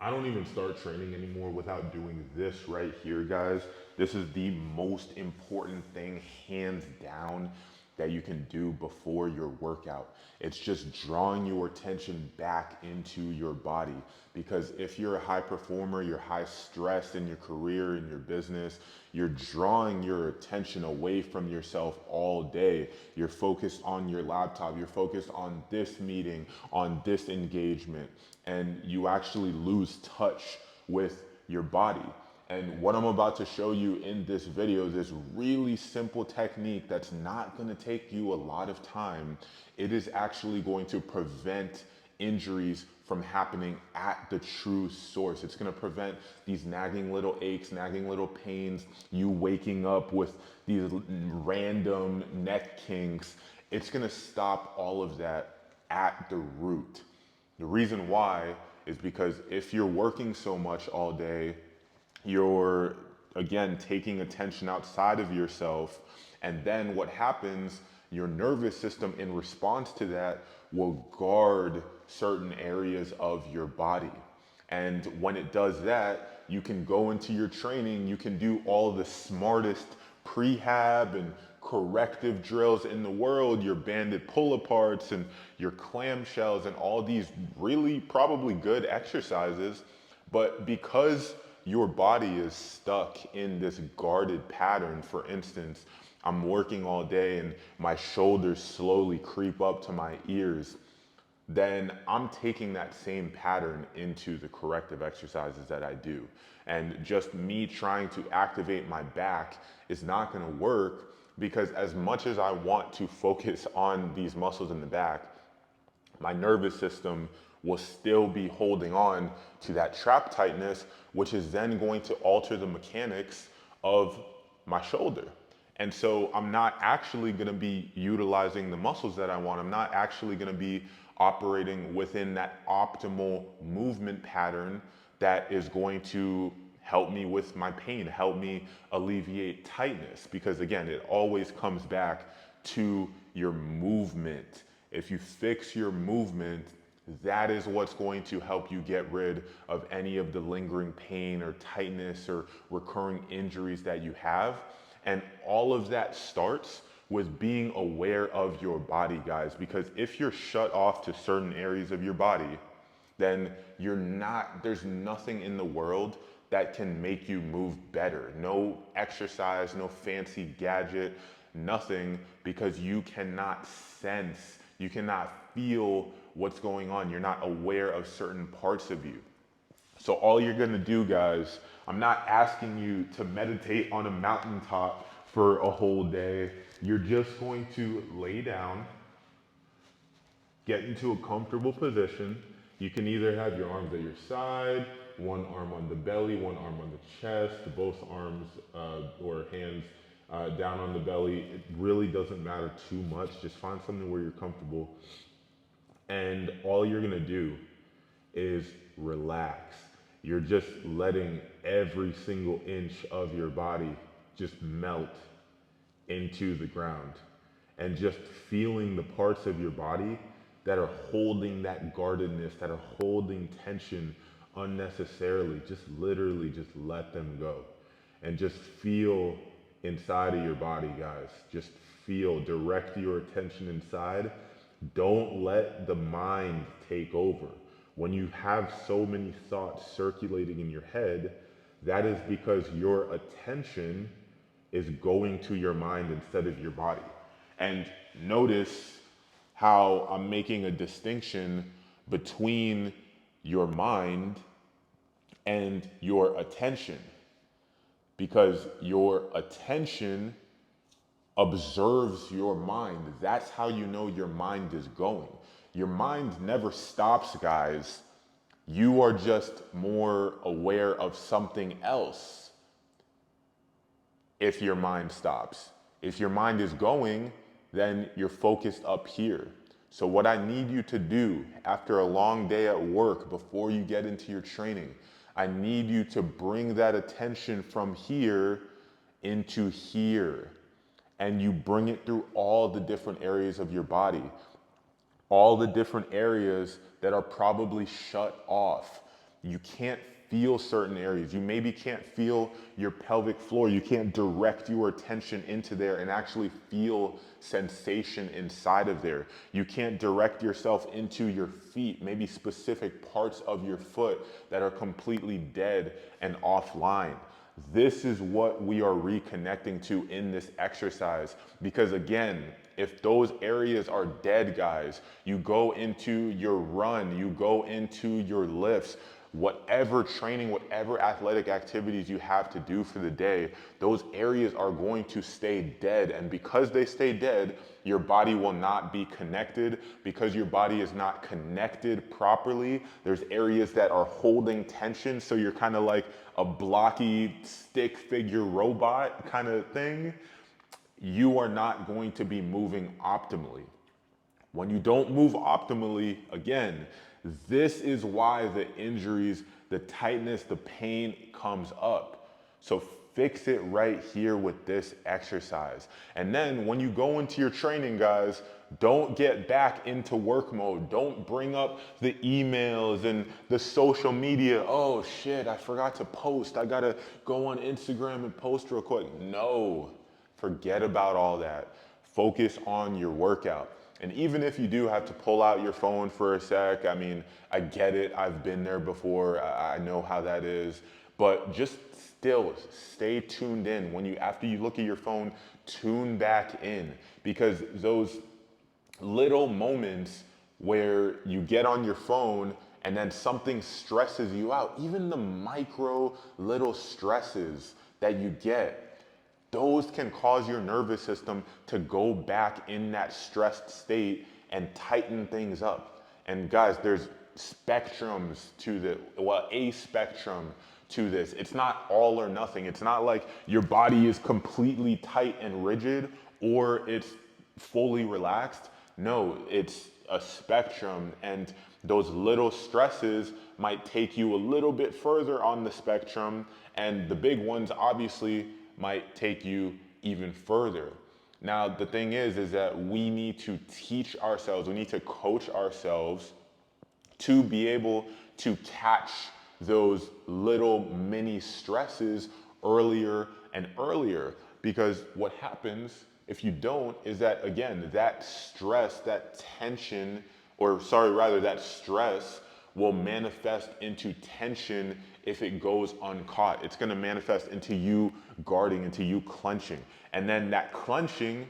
I don't even start training anymore without doing this right here, guys. This is the most important thing, hands down, that you can do before your workout. It's just drawing your attention back into your body. Because if you're a high performer, you're high stressed in your career, in your business, you're drawing your attention away from yourself all day. You're focused on your laptop, you're focused on this meeting, on this engagement, and you actually lose touch with your body. And what I'm about to show you in this video is this really simple technique that's not gonna take you a lot of time. It is actually going to prevent injuries from happening at the true source. It's gonna prevent these nagging little aches, nagging little pains, you waking up with these random neck kinks. It's gonna stop all of that at the root. The reason why is because if you're working so much all day, you're again taking attention outside of yourself, and then what happens, your nervous system in response to that will guard certain areas of your body. And when it does that, you can go into your training, you can do all the smartest prehab and corrective drills in the world, your banded pull aparts and your clamshells and all these really probably good exercises. But because your body is stuck in this guarded pattern, for instance, I'm working all day and my shoulders slowly creep up to my ears, then I'm taking that same pattern into the corrective exercises that I do. And just me trying to activate my back is not gonna work, because as much as I want to focus on these muscles in the back, my nervous system will still be holding on to that trap tightness, which is then going to alter the mechanics of my shoulder. And so I'm not actually gonna be utilizing the muscles that I want. I'm not actually gonna be operating within that optimal movement pattern that is going to help me with my pain, help me alleviate tightness. Because again, it always comes back to your movement. If you fix your movement, that is what's going to help you get rid of any of the lingering pain or tightness or recurring injuries that you have. And all of that starts with being aware of your body, guys, because if you're shut off to certain areas of your body, then there's nothing in the world that can make you move better. No exercise, no fancy gadget, nothing, because you cannot sense, you cannot feel what's going on. You're not aware of certain parts of you. So all you're gonna do, guys, I'm not asking you to meditate on a mountaintop for a whole day. You're just going to lay down, get into a comfortable position. You can either have your arms at your side, one arm on the belly, one arm on the chest, both arms or hands down on the belly. It really doesn't matter too much. Just find something where you're comfortable. And all you're gonna do is relax. You're just letting every single inch of your body just melt into the ground, and just feeling the parts of your body that are holding that guardedness, that are holding tension unnecessarily. Just literally just let them go and just feel inside of your body, guys. Just feel, direct your attention inside. Don't let the mind take over. When you have so many thoughts circulating in your head, that is because your attention is going to your mind instead of your body. And notice how I'm making a distinction between your mind and your attention, because your attention observes your mind. That's how you know your mind is going. Your mind never stops, guys. You are just more aware of something else if your mind stops. If your mind is going, then you're focused up here. So what I need you to do after a long day at work, before you get into your training, I need you to bring that attention from here into here. And you bring it through all the different areas of your body, all the different areas that are probably shut off. you can't feel certain areas. You maybe can't feel your pelvic floor. You can't direct your attention into there and actually feel sensation inside of there. You can't direct yourself into your feet, maybe specific parts of your foot that are completely dead and offline. This is what we are reconnecting to in this exercise. Because again, if those areas are dead, guys, you go into your run, you go into your lifts, whatever training, whatever athletic activities you have to do for the day, those areas are going to stay dead. And because they stay dead, your body will not be connected. Because your body is not connected properly, there's areas that are holding tension. So you're kind of like a blocky stick figure robot kind of thing. You are not going to be moving optimally. When you don't move optimally, again, this is why the injuries, the tightness, the pain comes up. So fix it right here with this exercise. And then when you go into your training, guys, don't get back into work mode. Don't bring up the emails and the social media. Oh shit, I forgot to post. I gotta go on Instagram and post real quick. No, forget about all that. Focus on your workout. And even if you do have to pull out your phone for a sec, I mean, I get it. I've been there before. I know how that is. But just still stay tuned in. After you look at your phone, tune back in. Because those little moments where you get on your phone and then something stresses you out, even the micro little stresses that you get, those can cause your nervous system to go back in that stressed state and tighten things up. And guys, there's spectrums to a spectrum to this. It's not all or nothing. It's not like your body is completely tight and rigid or it's fully relaxed. No, it's a spectrum, and those little stresses might take you a little bit further on the spectrum, and the big ones obviously might take you even further. Now, the thing is that we need to teach ourselves, we need to coach ourselves to be able to catch those little mini stresses earlier and earlier. Because what happens if you don't is that, again, that stress, that tension, that stress will manifest into tension if it goes uncaught. It's gonna manifest into you guarding, into you clenching. And then that clenching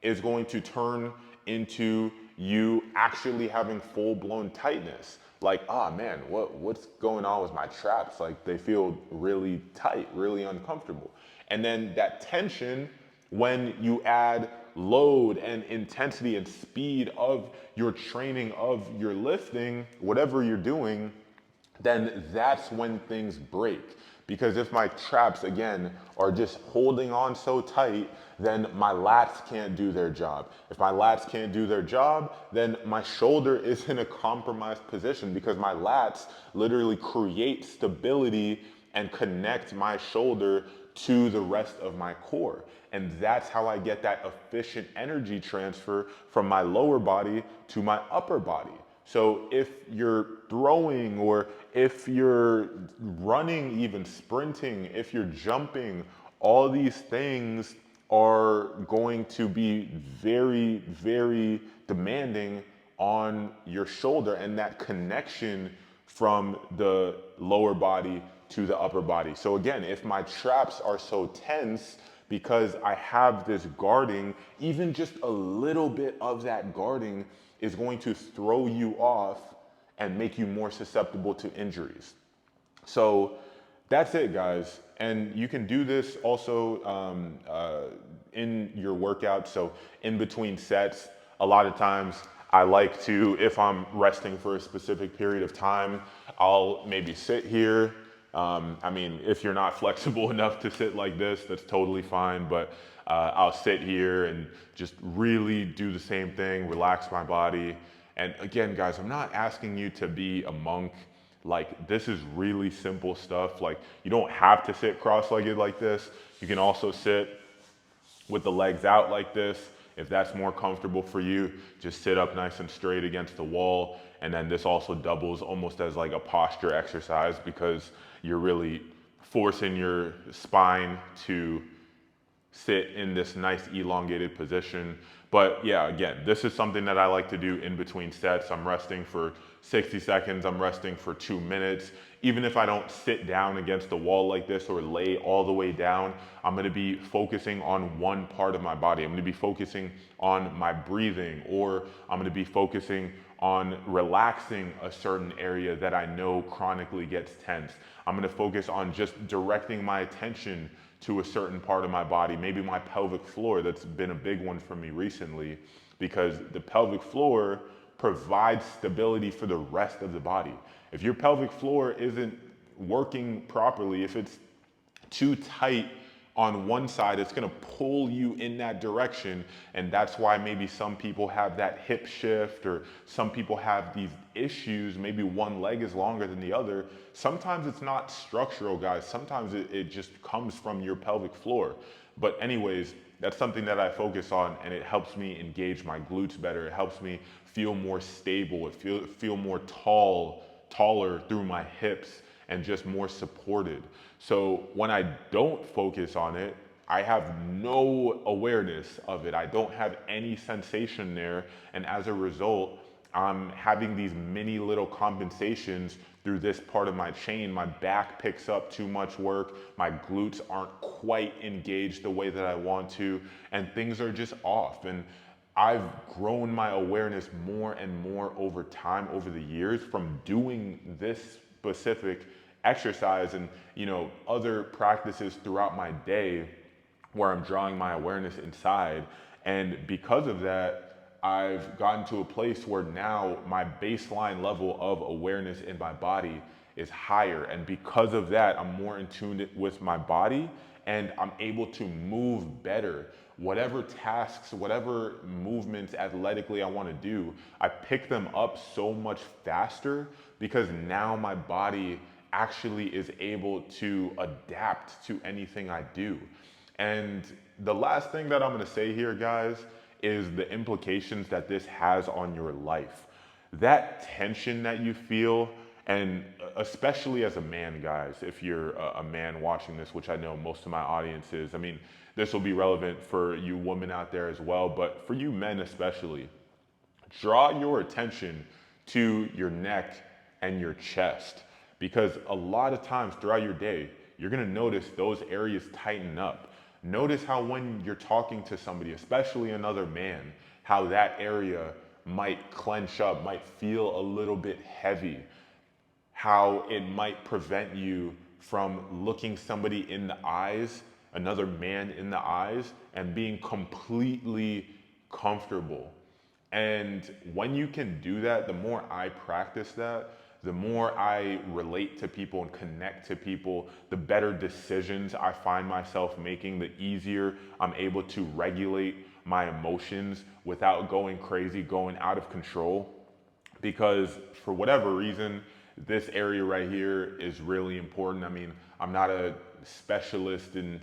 is going to turn into you actually having full-blown tightness. Like, ah, man, what's going on with my traps? Like, they feel really tight, really uncomfortable. And then that tension, when you add load and intensity and speed of your training, of your lifting, whatever you're doing, then that's when things break. Because if my traps, again, are just holding on so tight, then my lats can't do their job. If my lats can't do their job, then my shoulder is in a compromised position, because my lats literally create stability and connect my shoulder to the rest of my core. And that's how I get that efficient energy transfer from my lower body to my upper body. So if you're throwing, or if you're running, even sprinting, if you're jumping, all these things are going to be very, very demanding on your shoulder and that connection from the lower body to the upper body. So again, if my traps are so tense because I have this guarding, even just a little bit of that guarding is going to throw you off and make you more susceptible to injuries. So that's it, guys. And you can do this also in your workout. So in between sets, a lot of times I like to, if I'm resting for a specific period of time, I'll maybe sit here. I mean, if you're not flexible enough to sit like this, that's totally fine. But I'll sit here and just really do the same thing, relax my body. And again, guys, I'm not asking you to be a monk. Like, this is really simple stuff. Like, you don't have to sit cross-legged like this. You can also sit with the legs out like this If that's more comfortable for you, just sit up nice and straight against the wall. And then this also doubles almost as like a posture exercise because you're really forcing your spine to sit in this nice elongated position. But yeah, again, this is something that I like to do in between sets. I'm resting for 60 seconds, I'm resting for 2 minutes. Even if I don't sit down against the wall like this or lay all the way down, I'm gonna be focusing on one part of my body. I'm gonna be focusing on my breathing, or I'm gonna be focusing on relaxing a certain area that I know chronically gets tense. I'm gonna focus on just directing my attention to a certain part of my body, maybe my pelvic floor. That's been a big one for me recently because the pelvic floor provides stability for the rest of the body. If your pelvic floor isn't working properly, if it's too tight on one side, it's gonna pull you in that direction. And that's why maybe some people have that hip shift, or some people have these issues. Maybe one leg is longer than the other. Sometimes it's not structural, guys. Sometimes it just comes from your pelvic floor. But anyways, that's something that I focus on, and it helps me engage my glutes better. It helps me feel more stable. It feel more taller through my hips, and just more supported. So when I don't focus on it, I have no awareness of it. I don't have any sensation there. And as a result, I'm having these mini little compensations through this part of my chain. My back picks up too much work. My glutes aren't quite engaged the way that I want to, and things are just off. And I've grown my awareness more and more over time, over the years, from doing this specific exercise and other practices throughout my day where I'm drawing my awareness inside. And because of that, I've gotten to a place where now my baseline level of awareness in my body is higher. And because of that, I'm more in tune with my body, and I'm able to move better. Whatever tasks, whatever movements athletically I want to do, I pick them up so much faster because now my body actually is able to adapt to anything I do. And the last thing that I'm gonna say here, guys, is the implications that this has on your life. That tension that you feel, and especially as a man, guys, if you're a man watching this, which I know most of my audience is, I mean, this will be relevant for you women out there as well, but for you men especially, draw your attention to your neck and your chest, because a lot of times throughout your day, you're gonna notice those areas tighten up. Notice how when you're talking to somebody, especially another man, how that area might clench up, might feel a little bit heavy, how it might prevent you from looking somebody in the eyes, another man in the eyes, and being completely comfortable. And when you can do that, the more I practice that, the more I relate to people and connect to people, the better decisions I find myself making, the easier I'm able to regulate my emotions without going crazy, going out of control. Because for whatever reason, this area right here is really important. I mean, I'm not a specialist in,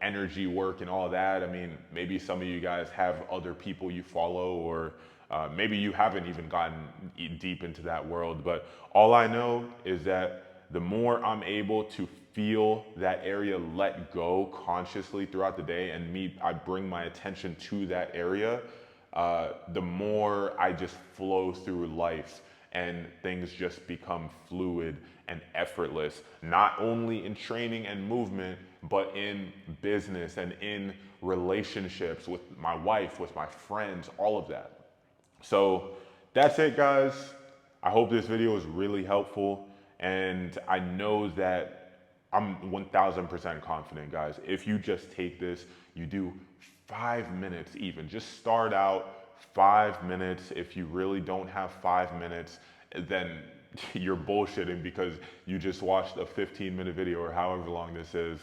energy work and all that. I mean, maybe some of you guys have other people you follow, or maybe you haven't even gotten deep into that world. But all I know is that the more I'm able to feel that area let go consciously throughout the day, and I bring my attention to that area, the more I just flow through life, and things just become fluid and effortless, not only in training and movement, but in business and in relationships with my wife, with my friends, all of that. So that's it, guys. I hope this video was really helpful, and I know that I'm 1000% confident, guys. If you just take this, you do 5 minutes even, just start out 5 minutes. If you really don't have 5 minutes, then you're bullshitting because you just watched a 15-minute video or however long this is.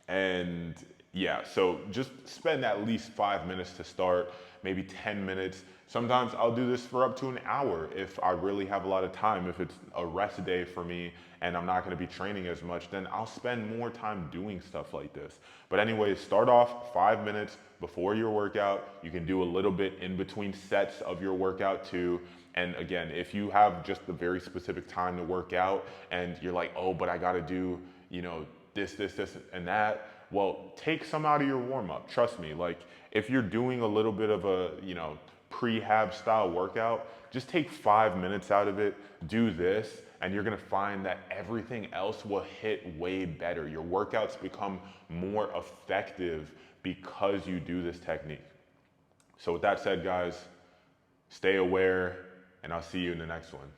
And yeah, so just spend at least 5 minutes to start. maybe 10 minutes. Sometimes I'll do this for up to an hour if I really have a lot of time. If it's a rest day for me and I'm not gonna be training as much, then I'll spend more time doing stuff like this. But anyways, start off 5 minutes before your workout. You can do a little bit in between sets of your workout too. And again, if you have just the very specific time to work out and you're like, oh, but I gotta do, this, and that, well, take some out of your warm up. Trust me, like if you're doing a little bit of a, prehab style workout, just take 5 minutes out of it, do this, and you're gonna find that everything else will hit way better. Your workouts become more effective because you do this technique. So with that said, guys, stay aware, and I'll see you in the next one.